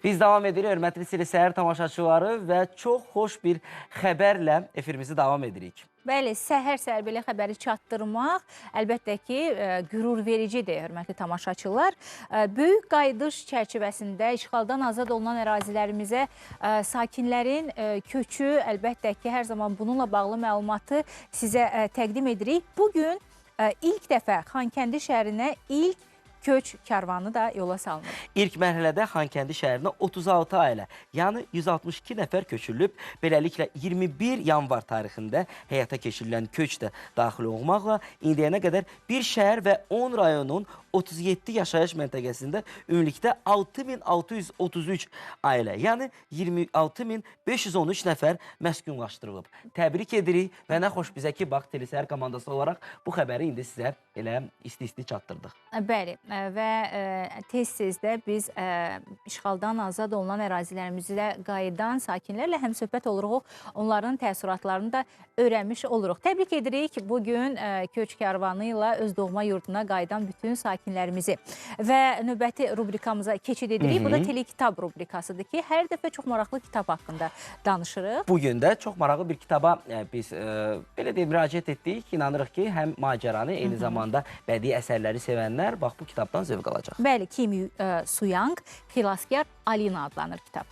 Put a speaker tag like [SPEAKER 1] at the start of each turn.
[SPEAKER 1] Biz davam edirik, hörmətli Sili Səhər tamaşaçıları və çox xoş bir xəbərlə efirimizi davam edirik.
[SPEAKER 2] Bəli, səhər-səhər belə xəbəri çatdırmaq əlbəttə ki, qürur vericidir, hörmətli tamaşaçılar. Böyük qayıdış çərçivəsində işğaldan azad olunan ərazilərimizə sakinlərin köçü, əlbəttə ki, hər zaman bununla bağlı məlumatı sizə təqdim edirik. Bugün ilk dəfə Xankəndi şəhərinə ilk köç karvanı da yola salınır.
[SPEAKER 1] İlk mərhələdə Xankəndi şəhərinə 36 ailə, yəni 162 nəfər köçürülüb. Beləliklə 21 yanvar tarixində həyata keçirilən köç də daxil olmaqla indiyənə qədər bir şəhər və 10 rayonun 37 yaşayış məntəqəsində ümumilikdə 6633 ailə, yəni 26513 nəfər məskunlaşdırılıb. Təbrik edirik və nə xoş bizə ki, bax, Telesəhər komandası olaraq bu xəbəri indi sizə elə isti-isti çatdırdıq.
[SPEAKER 2] Bəli, və tez-tez də biz işğaldan azad olunan ərazilərimizdə qayıdan sakinlərlə həmsöhbət oluruq, onların təəssüratlarını da öyrənmiş oluruq. Təbrik edirik bugün köç karvanı ilə öz doğma yurduna qayıdan bütün sakinlərimizi. Və növbəti rubrikamıza keçid edirik. Bu da telekitab rubrikasıdır ki, hər dəfə çox maraqlı kitab haqqında danışırıq.
[SPEAKER 1] Bugün də çox maraqlı bir kitaba biz belə deyib müraciət etdik. İnanırıq ki, həm macəranı, eyni zamanda bədii əsərləri sevənlər bax bu kitabdan zövq alacaq.
[SPEAKER 2] Bəli, Kim Suyang, Xilaskar Alina adlanır kitab.